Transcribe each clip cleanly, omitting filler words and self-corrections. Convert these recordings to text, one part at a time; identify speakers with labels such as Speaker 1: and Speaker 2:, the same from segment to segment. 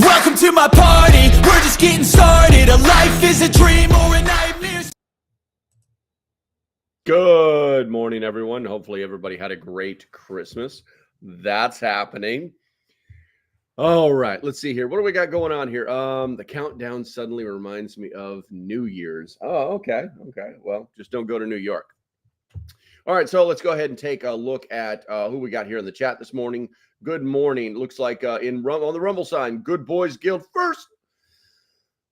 Speaker 1: Welcome to my party, we're just getting started. A life is a dream or a nightmare.
Speaker 2: Good morning, everyone. Hopefully everybody had a great Christmas. That's happening. All right, let's see here. What do we got going on here? The countdown suddenly reminds me of New Year's. Oh, okay. Okay. Well, just don't go to New York. All right, so let's go ahead and take a look at who we got here in the chat this morning. Good morning. Looks like on the Rumble sign, Good Boys Guild first.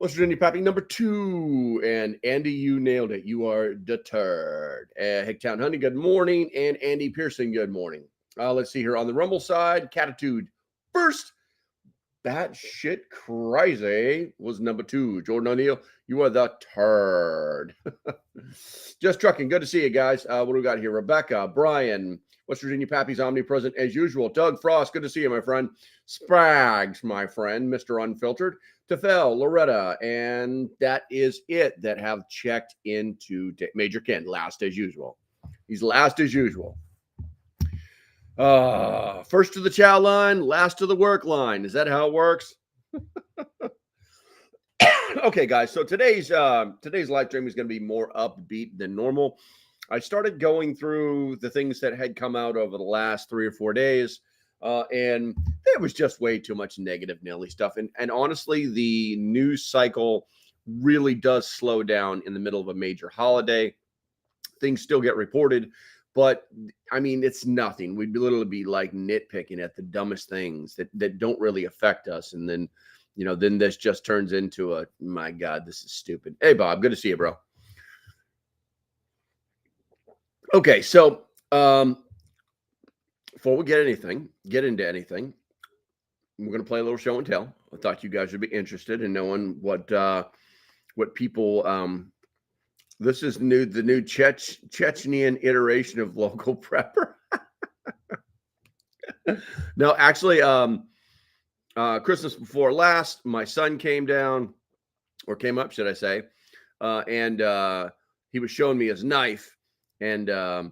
Speaker 2: West Virginia Pappy number 2. And Andy, you nailed it. You are deterred. Hicktown Honey, good morning. And Andy Pearson, good morning. Let's see here on the Rumble side, Catitude first. That shit crazy was number 2. Jordan O'Neill, you are the turd. Just trucking. Good to see you guys. What do we got here? Rebecca, Brian, West Virginia Pappy's omnipresent as usual. Doug Frost, good to see you, my friend. Sprags, my friend, Mr. Unfiltered. Tefel, Loretta, and that is it that have checked into Major Ken. Last as usual. He's last as usual. First to the chow line, last to the work line. Is that how it works? Okay, guys. So today's live stream is going to be more upbeat than normal. I started going through the things that had come out over the last 3 or 4 days, and there was just way too much negative Nelly stuff. And honestly, the news cycle really does slow down in the middle of a major holiday. Things still get reported. But I mean, it's nothing. We'd literally be like nitpicking at the dumbest things that don't really affect us. And then, then this just turns into a, my God, this is stupid. Hey, Bob, good to see you, bro. Okay. So, before we get into anything, we're going to play a little show and tell. I thought you guys would be interested in knowing what people, this is the new Chechnyan iteration of Local Prepper. No, actually, Christmas before last, my son came down, or came up, should I say, and he was showing me his knife, and I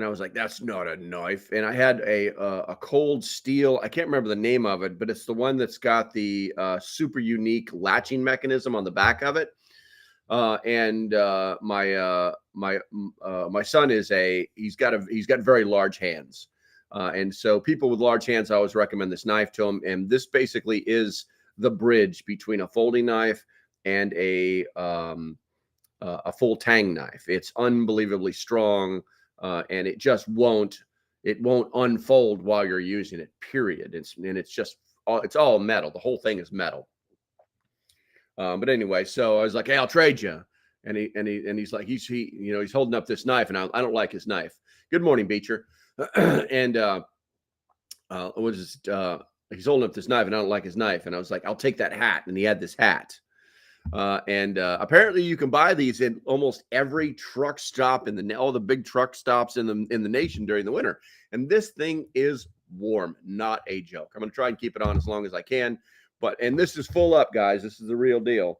Speaker 2: was like, "That's not a knife." And I had a cold steel. I can't remember the name of it, but it's the one that's got the super unique latching mechanism on the back of it. My son he's got very large hands. And so people with large hands, I always recommend this knife to them. And this basically is the bridge between a folding knife and a full tang knife. It's unbelievably strong, and it won't unfold while you're using it, period. It's all metal. The whole thing is metal. But anyway, so I was like, "Hey, I'll trade you." And he's like, he's holding up this knife, and I don't like his knife. Good morning, Beecher. And he's holding up this knife, and I don't like his knife. And I was like, "I'll take that hat." And he had this hat. And apparently you can buy these in almost every truck stop all the big truck stops in the nation during the winter. And this thing is warm, not a joke. I'm going to try and keep it on as long as I can. And this is full up, guys. This is the real deal.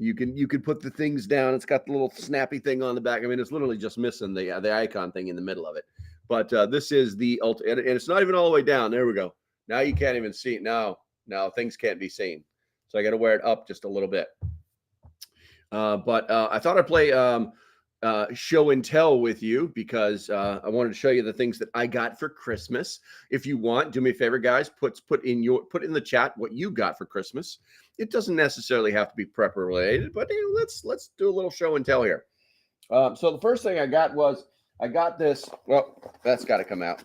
Speaker 2: You can put the things down. It's got the little snappy thing on the back. I mean, it's literally just missing the icon thing in the middle of it. But this is the ultimate, and it's not even all the way down. There we go. Now you can't even see it. Now things can't be seen. So I got to wear it up just a little bit. But I thought I'd play show and tell with you because I wanted to show you the things that I got for Christmas. If you want, do me a favor, guys, put in the chat what you got for Christmas. It doesn't necessarily have to be prepper related, but let's do a little show and tell here. So the first thing I got this. Well, that's got to come out.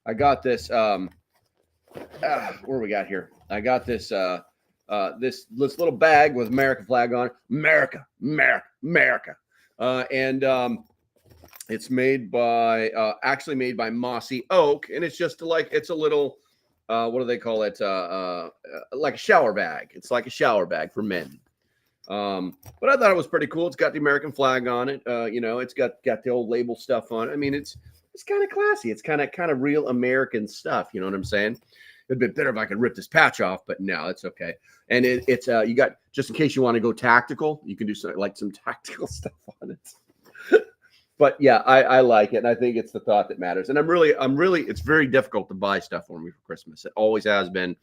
Speaker 2: I got this. What do we got here? I got this. This little bag with America flag on it. America. And it's actually made by Mossy Oak, and it's just it's a little what do they call it? Like a shower bag. It's like a shower bag for men. But I thought it was pretty cool. It's got the American flag on it. It's got the old label stuff on it. I mean, it's kind of classy. It's kind of real American stuff. You know what I'm saying? It'd be better if I could rip this patch off, but no, it's okay. And it's you got, just in case you want to go tactical, you can do some tactical stuff on it. But yeah, I like it, and I think it's the thought that matters. And I'm really, it's very difficult to buy stuff for me for Christmas. It always has been.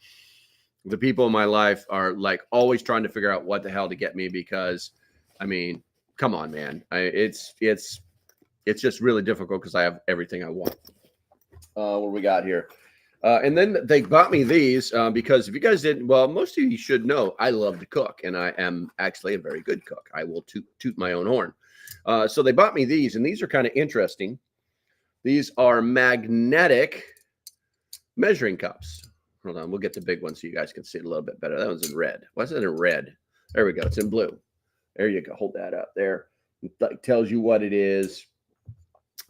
Speaker 2: The people in my life are like always trying to figure out what the hell to get me because, I mean, come on, man. It's just really difficult because I have everything I want. What do we got here? And then they bought me these because if you guys didn't, well, most of you should know I love to cook, and I am actually a very good cook. I will toot my own horn. So they bought me these, and these are kind of interesting. These are magnetic measuring cups. Hold on, we'll get the big one so you guys can see it a little bit better. That one's in red. Why is it in red? There we go. It's in blue. There you go. Hold that up there. It tells you what it is.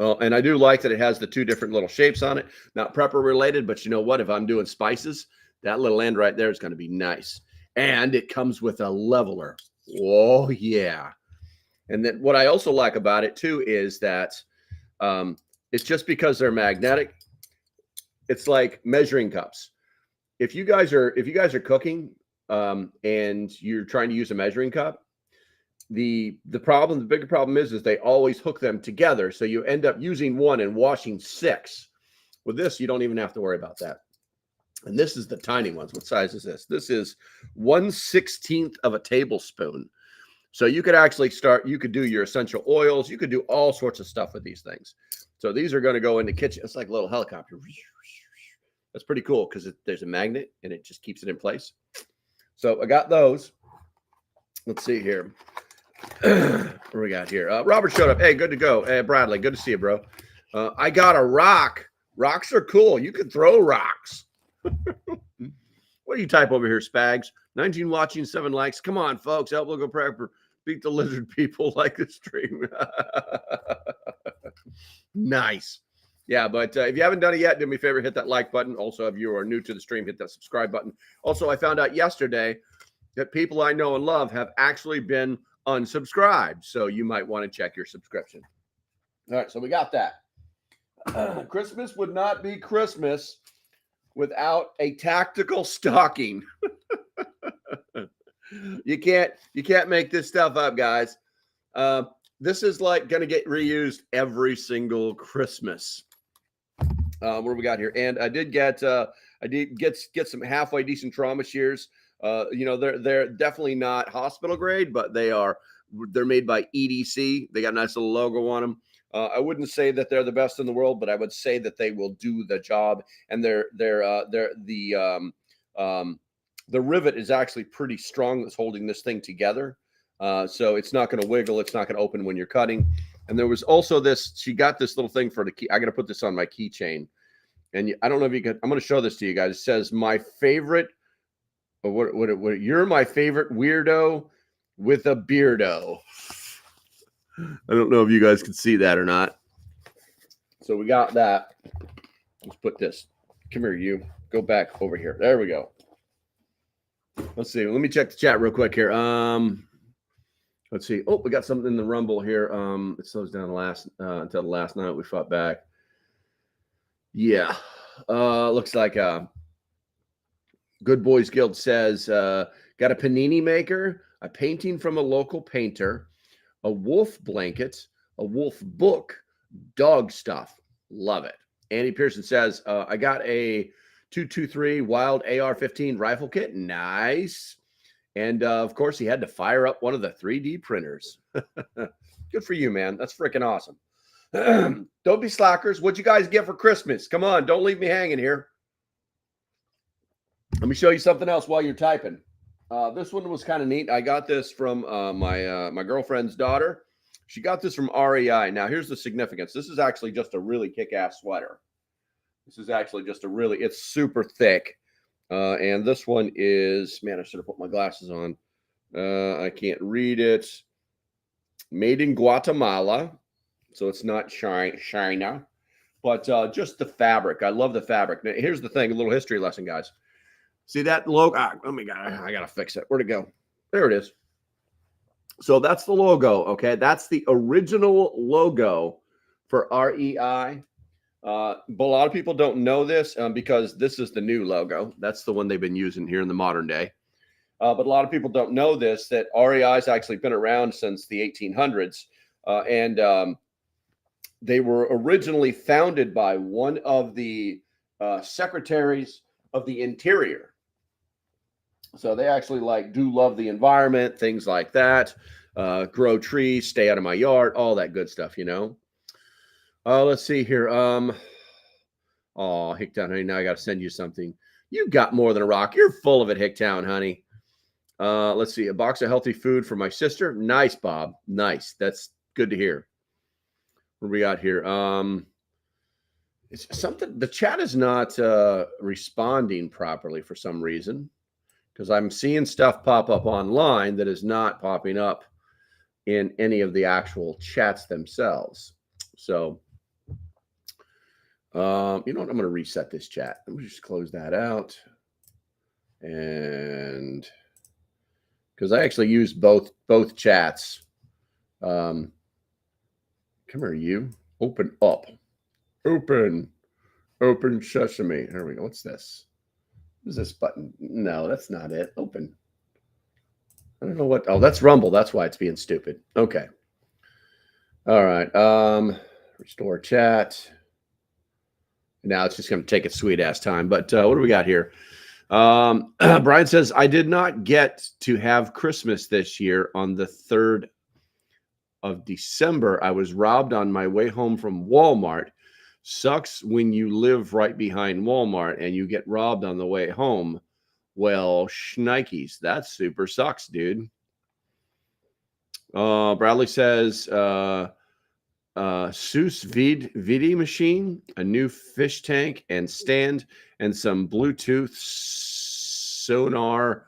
Speaker 2: Oh, and I do like that it has the two different little shapes on it. Not prepper related, but you know what? If I'm doing spices, that little end right there is going to be nice. And it comes with a leveler. Oh, yeah. And then what I also like about it too is that it's just because they're magnetic. It's like measuring cups. If you guys are cooking and you're trying to use a measuring cup, the bigger problem is they always hook them together. So you end up using one and washing 6. With this, you don't even have to worry about that. And this is the tiny ones. What size is this? This is 1/16 of a tablespoon. So you could actually you could do your essential oils. You could do all sorts of stuff with these things. So these are going to go in the kitchen. It's like a little helicopter. That's pretty cool because there's a magnet and it just keeps it in place. So I got those. Let's see here. What do we got here? Robert showed up. Hey, good to go. Hey, Bradley, good to see you, bro. I got a rock. Rocks are cool. You can throw rocks. What do you type over here, Spags? 19 watching, 7 likes. Come on, folks. Help LocalPrepper beat the lizard people like the stream. Nice. Yeah, but if you haven't done it yet, do me a favor, hit that like button. Also, if you are new to the stream, hit that subscribe button. Also, I found out yesterday that people I know and love have actually been unsubscribed. So you might want to check your subscription. All right, so we got that. Christmas would not be Christmas without a tactical stocking. You can't make this stuff up, guys. This is like going to get reused every single Christmas. What do we got here? And I did get some halfway decent trauma shears. You know, they're definitely not hospital grade, but they're made by EDC. They got a nice little logo on them. I wouldn't say that they're the best in the world, but I would say that they will do the job. And the rivet is actually pretty strong. That's holding this thing together. So it's not going to wiggle. It's not going to open when you're cutting. And there was also this. She got this little thing for the key. I got to put this on my keychain. And I don't know if you can. I'm going to show this to you guys. It says my favorite. What you're my favorite weirdo with a beardo. I don't know if you guys can see that or not. So we got that. Let's put this. Come here, you. Go back over here. There we go. Let's see. Let me check the chat real quick here. Let's see. Oh, we got something in the rumble here. It slows down until the last night we fought back. Yeah. Looks like Good Boys Guild says got a panini maker, a painting from a local painter, a wolf blanket, a wolf book, dog stuff. Love it. Andy Pearson says I got a 223 Wild AR-15 rifle kit. Nice. And of course, he had to fire up one of the 3D printers. Good for you, man. That's freaking awesome. Don't be slackers. What'd you guys get for Christmas? Come on, don't leave me hanging here. Let me show you something else while you're typing. This one was kind of neat. I got this from my girlfriend's daughter. She got this from REI. Now, here's the significance. This is actually just a really kick-ass sweater. This is actually just it's super thick. And this one is, man, I should have put my glasses on. I can't read it. Made in Guatemala. So it's not China, but just the fabric. I love the fabric. Now, here's the thing, a little history lesson, guys. See that logo? Oh my God, I got to fix it. Where'd it go? There it is. So that's the logo, okay? That's the original logo for REI. But a lot of people don't know this because this is the new logo. That's the one they've been using here in the modern day. But a lot of people don't know this, that REI has actually been around since the 1800s. And they were originally founded by one of the secretaries of the Interior. So they actually do love the environment, things like that. Grow trees, stay out of my yard, all that good stuff, you know. Let's see here. Oh, Hicktown honey, now I got to send you something. You got more than a rock. You're full of it, Hicktown honey. Let's see, a box of healthy food for my sister. Nice, Bob. Nice. That's good to hear. What do we got here? It's something. The chat is not responding properly for some reason, because I'm seeing stuff pop up online that is not popping up in any of the actual chats themselves. So, you know what? I'm going to reset this chat. Let me just close that out. And because I actually used both chats. Come here, you. Open up. Open sesame. There we go. What's this? What is this button? No, that's not it. Open. I don't know what. Oh, that's Rumble. That's why it's being stupid. Okay. All right. Restore chat. Now it's just going to take its sweet ass time. But what do we got here? Brian says, I did not get to have Christmas this year on the 3rd of December. I was robbed on my way home from Walmart. Sucks when you live right behind Walmart and you get robbed on the way home. Well, shnikes, that super sucks, dude. Bradley says, sous vide machine, a new fish tank and stand, and some Bluetooth sonar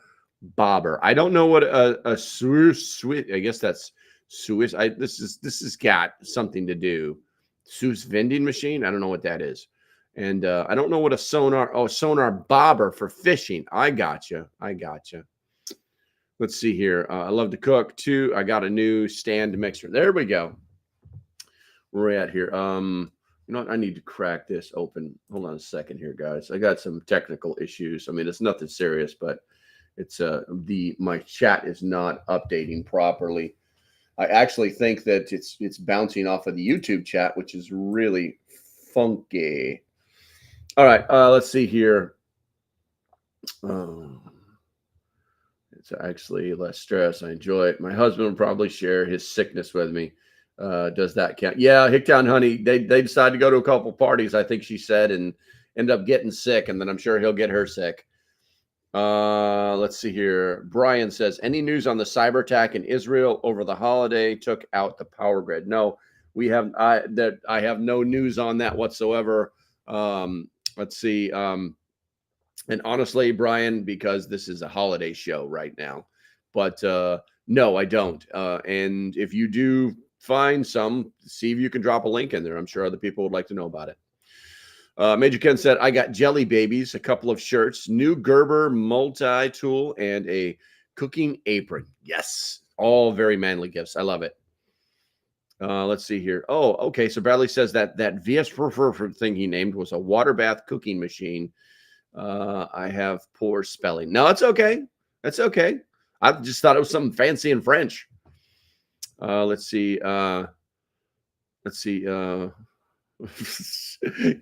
Speaker 2: bobber. I don't know what a sous. I guess that's Swiss. This has got something to do. Sous vending machine. I don't know what that is, and I don't know what a sonar. Oh, sonar bobber for fishing. I gotcha. Let's see here. I love to cook too. I got a new stand mixer. There we go. Where are we at here? You know what? I need to crack this open. Hold on a second here, guys. I got some technical issues. I mean, it's nothing serious, but it's my chat is not updating properly. I actually think that it's bouncing off of the YouTube chat, which is really funky. All right, let's see here. It's actually less stress. I enjoy it. My husband will probably share his sickness with me. Does that count? Yeah, Hicktown honey, they decided to go to a couple parties, I think she said, and end up getting sick, and then I'm sure he'll get her sick. Let's see here. Brian says, any news on the cyber attack in Israel over the holiday took out the power grid? No, we have I have no news on that whatsoever. Let's see. And honestly, Brian, because this is a holiday show right now, but no, I don't. And if you do find some, see if you can drop a link in there. I'm sure other people would like to know about it. Major Ken said, I got jelly babies, a couple of shirts, new Gerber multi-tool, and a cooking apron. Yes, all very manly gifts. I love it. Let's see here. Oh, okay. So Bradley says that VS thing he named was a water bath cooking machine. I have poor spelling. No, it's okay. That's okay. I just thought it was something fancy in French. Let's see.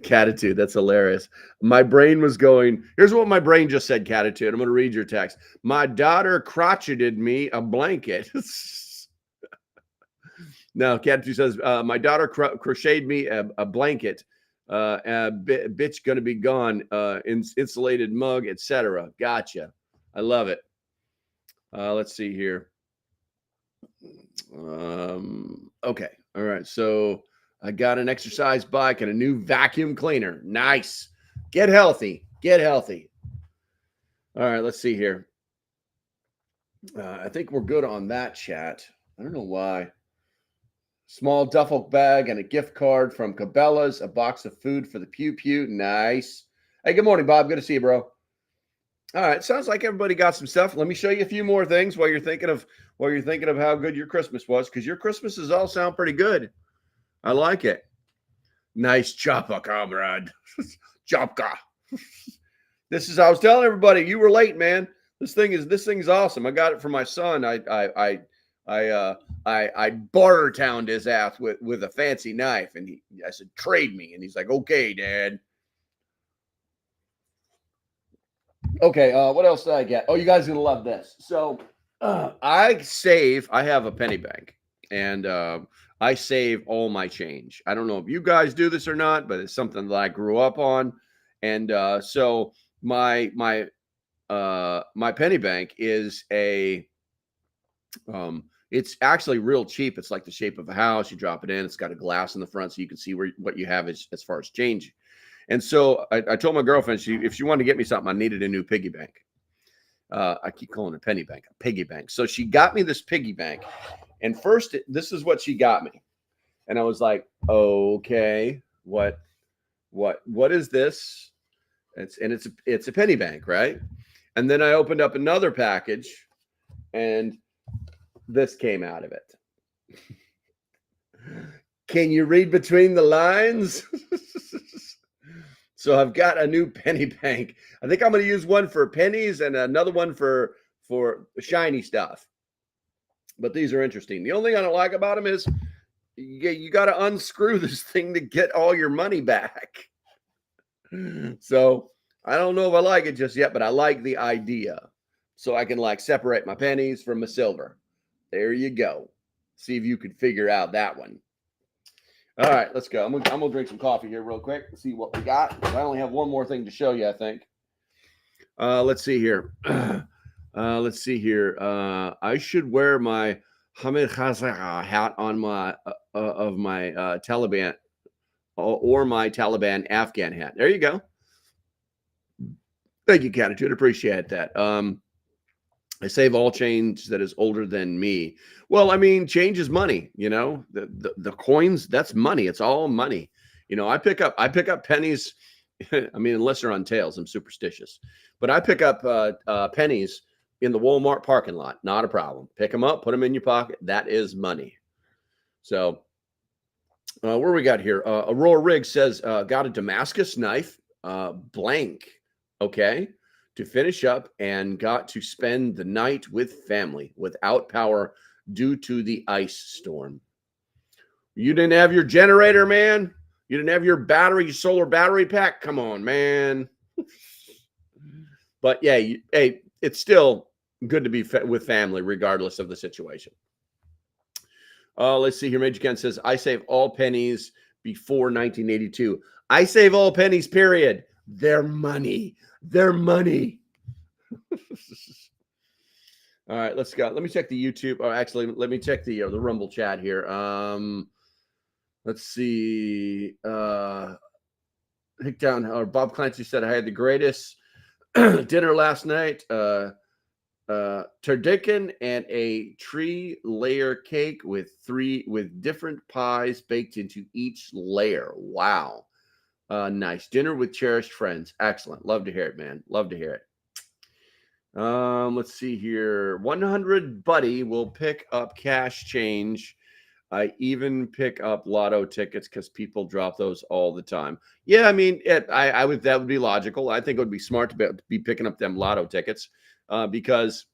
Speaker 2: Catitude. That's hilarious. My brain was going, here's what my brain just said, Catitude. I'm going to read your text. My daughter crotcheted me a blanket. No, Catitude says, my daughter crocheted me a blanket. Bitch gonna be gone. Insulated mug, etc. Gotcha. I love it. Let's see here. Okay. All right. So I got an exercise bike and a new vacuum cleaner. Nice. Get healthy. Get healthy. All right. Let's see here. I think we're good on that chat. I don't know why. Small duffel bag and a gift card from Cabela's, a box of food for the Pew Pew. Nice. Hey, good morning, Bob. Good to see you, bro. All right. Sounds like everybody got some stuff. Let me show you a few more things while you're thinking of how good your Christmas was, because your Christmases all sound pretty good. I like it. Nice choppa, comrade. Chopka. I was telling everybody, you were late, man. This thing's awesome. I got it for my son. I barter-towned his ass with a fancy knife, and I said, trade me. And he's like, okay, Dad. Okay, what else did I get? Oh, you guys are going to love this. So I have a penny bank, and I save all my change. I don't know if you guys do this or not, but it's something that I grew up on. And so my penny bank is it's actually real cheap. It's like the shape of a house. You drop it in. It's got a glass in the front so you can see what you have as far as change. And so I told my girlfriend if she wanted to get me something, I needed a new piggy bank. I keep calling it a penny bank, a piggy bank. So she got me this piggy bank. And first, this is what she got me. And I was like, okay, what is this? It's a penny bank, right? And then I opened up another package and this came out of it. Can you read between the lines? So I've got a new penny bank. I think I'm going to use one for pennies and another one for shiny stuff. But these are interesting. The only thing I don't like about them is you got to unscrew this thing to get all your money back. So I don't know if I like it just yet, but I like the idea. So I can like separate my pennies from my silver. There you go. See if you could figure out that one. All right, let's go. I'm gonna drink some coffee here real quick and see what we got. I only have one more thing to show you, I think. Let's see here. Let's see here. I should wear my Hamid Khazar hat on my of my Taliban or my Taliban Afghan hat. There you go. Thank you, Catitude. Appreciate that. I save all change that is older than me. Well, I mean, change is money. You know, the coins, that's money. It's all money. You know, I pick up pennies. I mean, unless they're on tails, I'm superstitious. But I pick up pennies in the Walmart parking lot. Not a problem. Pick them up, put them in your pocket. That is money. So where we got here? Aurora Riggs says, got a Damascus knife, blank. Okay. To finish up and got to spend the night with family without power due to the ice storm. You didn't have your generator, man. You didn't have your solar battery pack. Come on, man. But yeah, hey, it's still good to be with family regardless of the situation. Let's see here. Major Ken says, I save all pennies before 1982. I save all pennies, period. They're money. They're money. All right, let's go. Let me check the YouTube. Or actually, let me check the Rumble chat here. Let's see. Hick down. Or Bob Clancy said I had the greatest dinner last night. Turducken and a 3-layer cake with different pies baked into each layer. Wow. Nice dinner with cherished friends. Excellent. Love to hear it, man. Love to hear it. Let's see here. 100 Buddy will pick up cash change. I even pick up lotto tickets because people drop those all the time. Yeah, I mean, that would be logical. I think it would be smart to be picking up them lotto tickets because,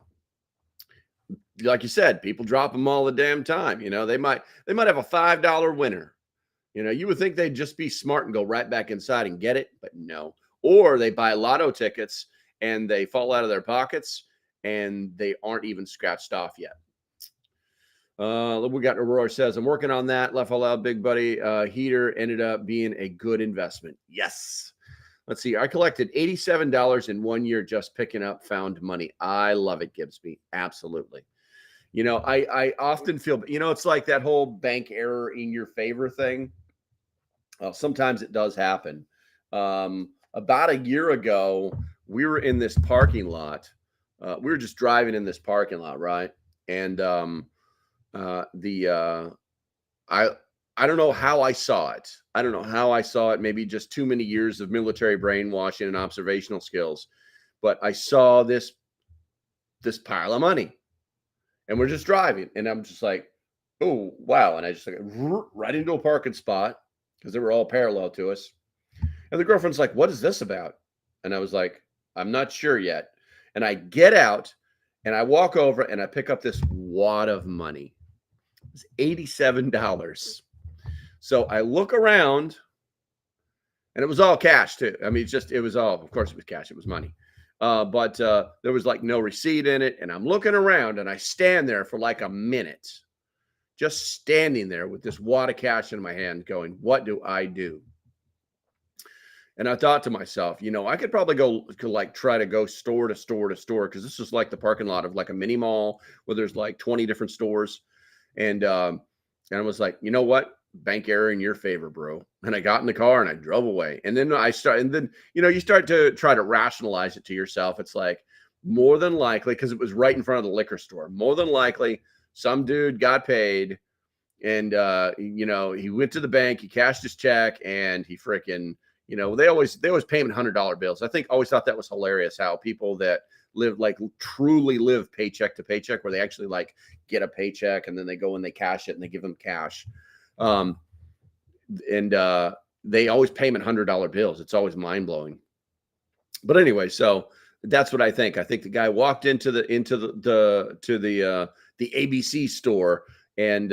Speaker 2: like you said, people drop them all the damn time. You know, they might have a $5 winner. You know, you would think they'd just be smart and go right back inside and get it, but no. Or they buy lotto tickets and they fall out of their pockets and they aren't even scratched off yet. We got Aurora says, I'm working on that. Laugh out loud, big buddy. Heater ended up being a good investment. Yes. Let's see. I collected $87 in 1 year just picking up found money. I love it, Gibbsby. Absolutely. You know, I often feel, you know, it's like that whole bank error in your favor thing. Sometimes it does happen. About a year ago, we were in this parking lot. We were just driving in this parking lot, right? And I don't know how I saw it. I don't know how I saw it. Maybe just too many years of military brainwashing and observational skills. But I saw this pile of money. And we're just driving. And I'm just like, oh, wow. And I just like right into a parking spot because they were all parallel to us. And the girlfriend's like, what is this about? And I was like, I'm not sure yet. And I get out and I walk over and I pick up this wad of money. It's $87. So I look around and it was all cash too. I mean, it was all, of course it was cash. It was money. But there was like no receipt in it. And I'm looking around and I stand there for like a minute just standing there with this wad of cash in my hand going, what do I do? And I thought to myself, you know, I could probably try to go store to store to store, because this is like the parking lot of like a mini mall where there's like 20 different stores. And I was like, you know what? Bank error in your favor, bro. And I got in the car and I drove away. And then you know, you start to try to rationalize it to yourself. It's like, more than likely, because it was right in front of the liquor store, more than likely some dude got paid and, you know, he went to the bank, he cashed his check, and he freaking, you know, they always pay him $100 bills. I always thought that was hilarious, how people that truly live paycheck to paycheck, where they actually like get a paycheck and then they go and they cash it and they give them cash. They always pay him $100 bills. It's always mind blowing. But anyway, so that's what I think. I think the guy walked into the ABC store and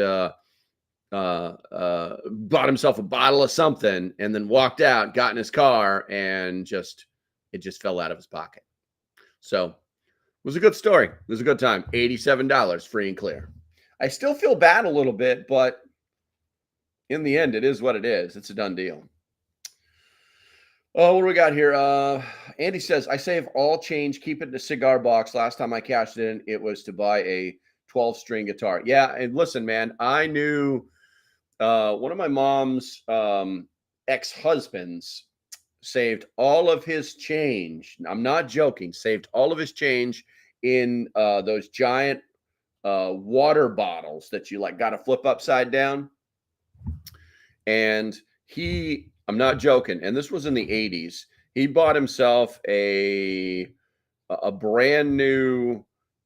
Speaker 2: bought himself a bottle of something, and then walked out, got in his car, and it just fell out of his pocket. So it was a good story. It was a good time. $87 free and clear. I still feel bad a little bit, but in the end, it is what it is. It's a done deal. Oh, what do we got here? Andy says, I save all change, keep it in a cigar box. Last time I cashed it in, it was to buy a 12-string guitar. Yeah, and listen, man, I knew one of my mom's ex-husbands saved all of his change. I'm not joking. Saved all of his change in those giant water bottles that you like got to flip upside down. And I'm not joking, and this was in the 80s. He bought himself a brand new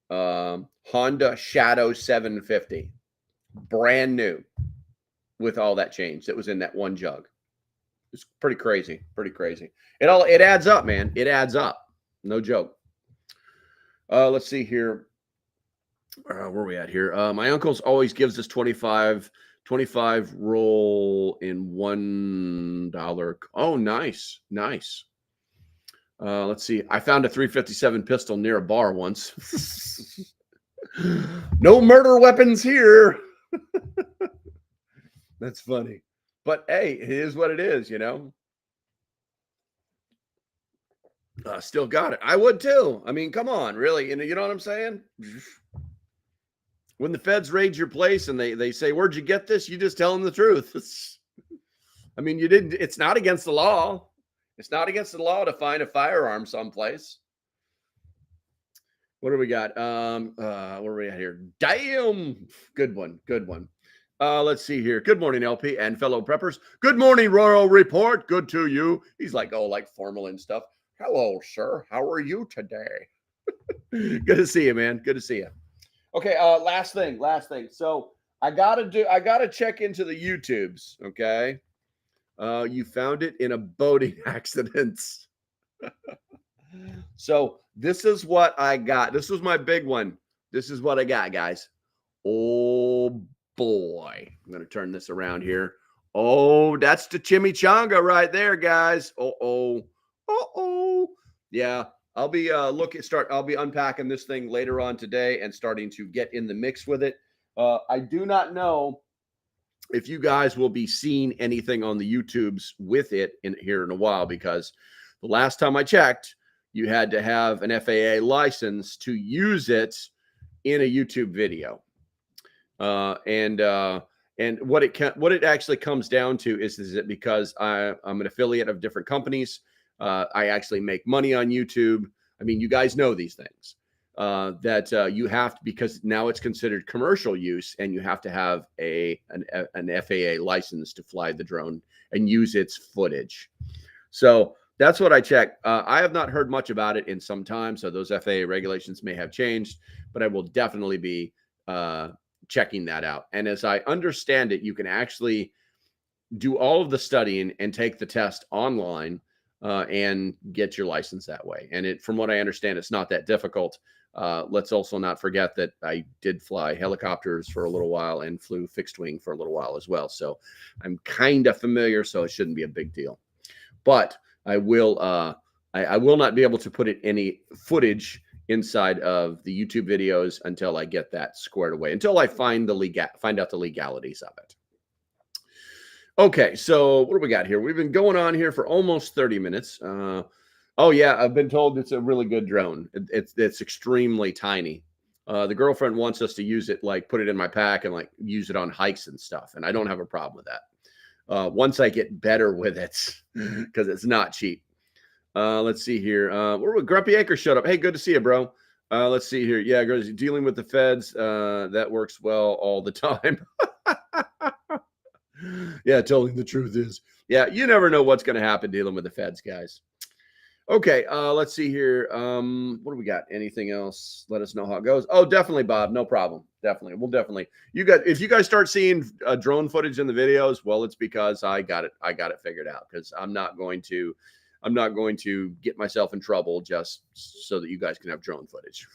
Speaker 2: Honda Shadow 750, brand new, with all that change that was in that one jug. It's pretty crazy, pretty crazy. It adds up, man. It adds up. No joke. Let's see here. Where are we at here? My uncle's always gives us 25 roll in $1. Oh, nice. Let's see. I found a .357 pistol near a bar once. No murder weapons here. That's funny. But hey, it is what it is, you know. Still got it. I would too. I mean, come on, really. You know what I'm saying? When the feds raid your place and they say, where'd you get this? You just tell them the truth. I mean, you didn't. It's not against the law. It's not against the law to find a firearm someplace. What do we got? Where are we at here? Damn. Good one. Let's see here. Good morning, LP and fellow preppers. Good morning, Royal Report. Good to you. He's like, oh, like formal and stuff. Hello, sir. How are you today? Good to see you, man. Good to see you. Okay, last thing. So I gotta check into the YouTubes. Okay. You found it in a boating accident. So this is what I got. This was my big one. This is what I got, guys. Oh boy. I'm gonna turn this around here. Oh, that's the chimichanga right there, guys. Oh. Yeah. I'll be I'll be unpacking this thing later on today and starting to get in the mix with it. I do not know if you guys will be seeing anything on the YouTubes with it here in a while, because the last time I checked, you had to have an FAA license to use it in a YouTube video. And what it actually comes down to is that because I'm an affiliate of different companies, I actually make money on YouTube. I mean, you guys know these things, that you have to, because now it's considered commercial use, and you have to have an FAA license to fly the drone and use its footage. So that's what I check. I have not heard much about it in some time, so those FAA regulations may have changed, but I will definitely be checking that out. And as I understand it, you can actually do all of the studying and take the test online and get your license that way. And from what I understand, it's not that difficult. Let's also not forget that I did fly helicopters for a little while and flew fixed wing for a little while as well. So I'm kind of familiar, so it shouldn't be a big deal. But I will not be able to put any footage inside of the YouTube videos until I get that squared away, until I find out the legalities of it. Okay, so what do we got here? We've been going on here for almost 30 minutes. Oh yeah, I've been told it's a really good drone. It's extremely tiny. The girlfriend wants us to use it, like put it in my pack and like use it on hikes and stuff, and I don't have a problem with that. Once I get better with it, because it's not cheap. Let's see here. Grumpy Acre showed up. Hey, good to see you, bro. Let's see here. Yeah, girls, dealing with the feds. That works well all the time. Yeah, telling the truth is. Yeah, you never know what's going to happen dealing with the feds, guys. Okay, let's see here. What do we got? Anything else? Let us know how it goes. Oh, definitely, Bob. No problem. Definitely. We'll definitely. If you guys start seeing drone footage in the videos, well, it's because I got it figured out, because I'm not going to get myself in trouble just so that you guys can have drone footage.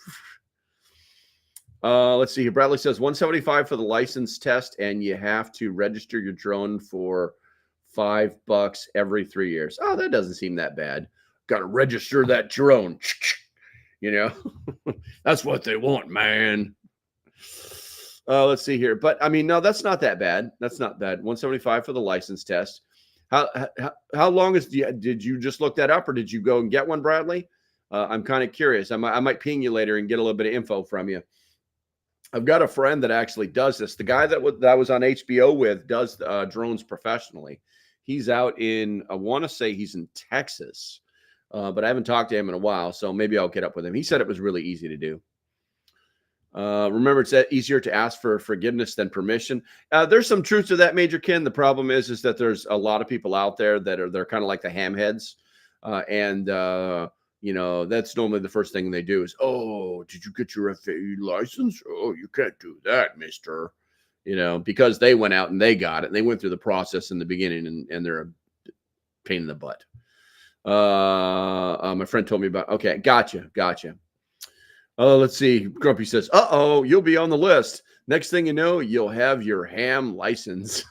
Speaker 2: Let's see here. Bradley says $175 for the license test, and you have to register your drone for $5 every 3 years. Oh, that doesn't seem that bad. Got to register that drone. You know, that's what they want, man. Let's see here. But I mean, no, that's not that bad. That's not bad. $175 for the license test. How long did you just look that up, or did you go and get one, Bradley? I'm kind of curious. I might ping you later and get a little bit of info from you. I've got a friend that actually does this. The guy that was on HBO with does drones professionally. He's out in, I want to say he's in Texas, but I haven't talked to him in a while, so maybe I'll get up with him. He said it was really easy to do. Remember, it's easier to ask for forgiveness than permission. There's some truth to that, Major Ken. The problem is that there's a lot of people out there they're kind of like the hamheads, and you know, that's normally the first thing they do is, oh, did you get your FAE license? Oh, you can't do that, mister. You know, because they went out and they got it, and they went through the process in the beginning, and they're a pain in the butt. My friend told me about. Okay, gotcha. Let's see. Grumpy says, "Uh-oh, you'll be on the list. Next thing you know, you'll have your ham license."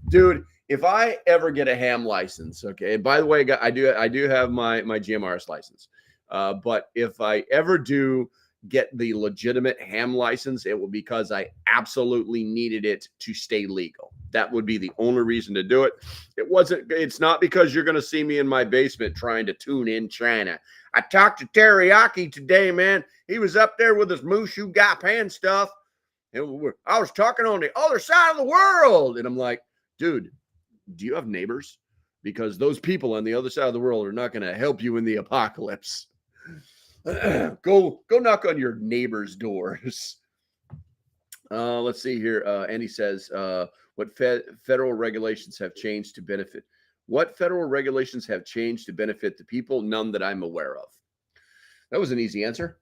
Speaker 2: Dude, if I ever get a ham license, okay. By the way, I do have my GMRS license. But if I ever do get the legitimate ham license, it will be because I absolutely needed it to stay legal. That would be the only reason to do it. It's not because you're going to see me in my basement trying to tune in China. I talked to Teriyaki today, man. He was up there with his Mushu Guy Pan stuff. And I was talking on the other side of the world. And I'm like, dude, do you have neighbors? Because those people on the other side of the world are not going to help you in the apocalypse. Go knock on your neighbors' doors. Let's see here. Andy says, what federal regulations have changed to benefit? What federal regulations have changed to benefit the people? None that I'm aware of. That was an easy answer.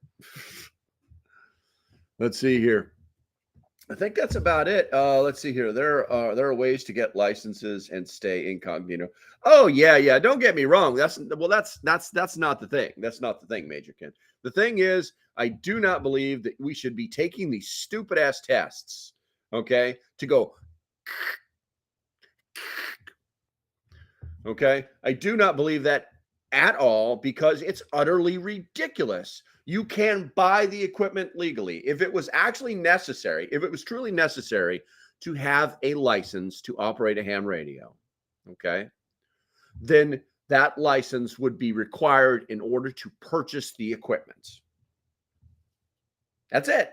Speaker 2: Let's see here. I think that's about it. Let's see here. There are ways to get licenses and stay incognito. Oh yeah. Don't get me wrong. That's not the thing. That's not the thing, Major Ken. The thing is, I do not believe that we should be taking these stupid ass tests, okay, to go. Okay, I do not believe that at all, because it's utterly ridiculous. You can buy the equipment legally. If it was actually necessary, if it was truly necessary to have a license to operate a ham radio, okay, then that license would be required in order to purchase the equipment. That's it.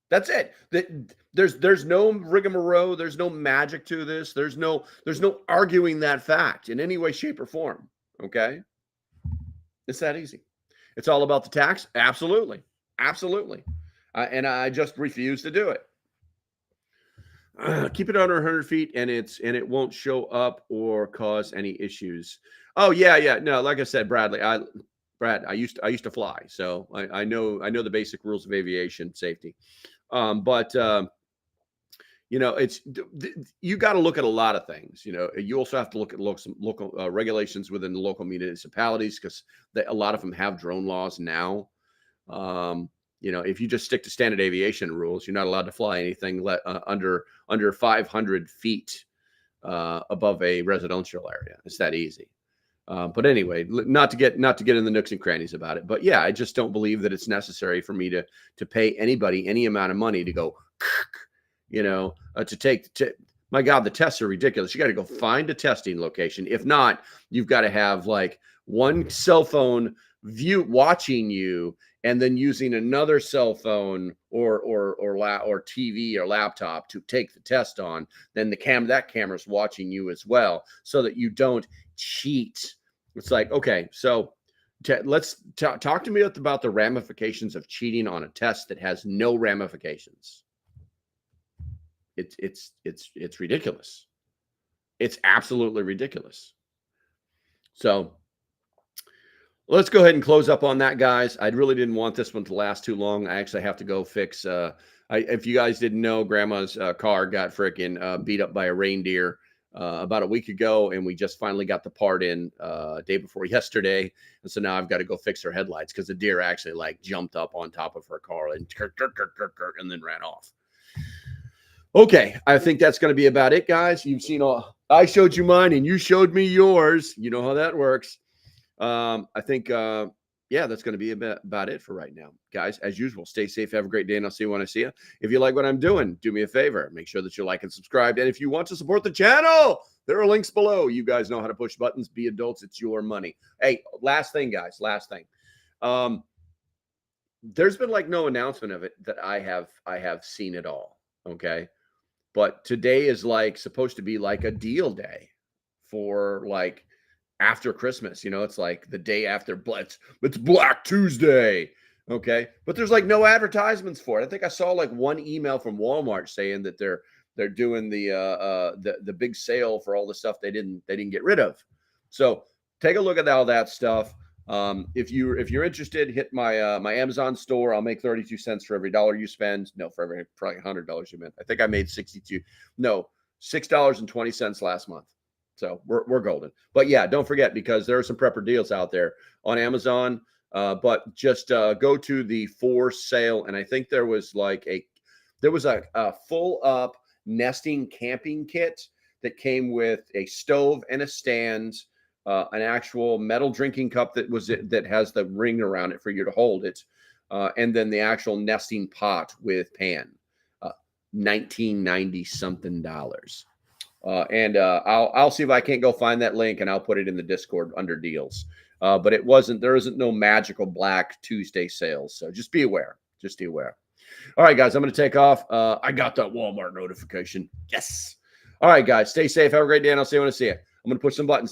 Speaker 2: That's it. There's no rigmarole. There's no magic to this. There's no arguing that fact in any way, shape, or form. Okay, it's that easy. It's all about the tax. Absolutely. And I just refuse to do it. Keep it under 100 feet, and it won't show up or cause any issues. Oh yeah. No, like I said, Bradley, I used to fly, so I know the basic rules of aviation safety. But you know, you got to look at a lot of things. You know, you also have to look at local regulations within the local municipalities, because a lot of them have drone laws now. You know, if you just stick to standard aviation rules, you're not allowed to fly anything under 500 feet above a residential area. It's that easy. But anyway, not to get in the nooks and crannies about it. But yeah, I just don't believe that it's necessary for me to pay anybody any amount of money to go, to take. My God, the tests are ridiculous. You got to go find a testing location. If not, you've got to have like one cell phone watching you, and then using another cell phone or TV or laptop to take the test on. Then that camera's watching you as well, so that you don't cheat. It's like, okay, so let's talk to me about the ramifications of cheating on a test that has no ramifications. It's ridiculous. It's absolutely ridiculous. So let's go ahead and close up on that, guys. I really didn't want this one to last too long. I actually have to go fix. If you guys didn't know, Grandma's car got freaking beat up by a reindeer about a week ago, and we just finally got the part in day before yesterday. And so now I've got to go fix her headlights because the deer actually like jumped up on top of her car and then ran off. Okay, I think that's going to be about it, guys. You've seen I showed you mine and you showed me yours. You know how that works. I think, yeah, that's going to be about it for right now, guys. As usual, stay safe. Have a great day, and I'll see you when I see you. If you like what I'm doing, do me a favor. Make sure that you like and subscribe. And if you want to support the channel, there are links below. You guys know how to push buttons. Be adults. It's your money. Hey, last thing, guys. Last thing. There's been like no announcement of it that I have seen at all. Okay. But today is like supposed to be like a deal day for like after Christmas. It's like the day after. It's Black Tuesday. Okay. But there's like no advertisements for it. I think I saw like one email from Walmart saying that they're doing the big sale for all the stuff they didn't get rid of. So take a look at all that stuff. If you're interested, hit my my Amazon store. I'll make 32 cents for every dollar you spend. No, for every probably $100 you meant. I think I made $6.20 last month. So we're golden. But yeah, don't forget, because there are some prepper deals out there on Amazon. But just go to the for sale, and I think there was a full up nesting camping kit that came with a stove and a stand. An actual metal drinking cup that has the ring around it for you to hold it, and then the actual nesting pot with pan, $19.90 something. And I'll see if I can't go find that link, and I'll put it in the Discord under deals. But there isn't no magical Black Tuesday sales, so just be aware. Just be aware. All right, guys, I'm going to take off. I got that Walmart notification. Yes. All right, guys, stay safe. Have a great day, and I'll see you when I see you. I'm going to push some buttons.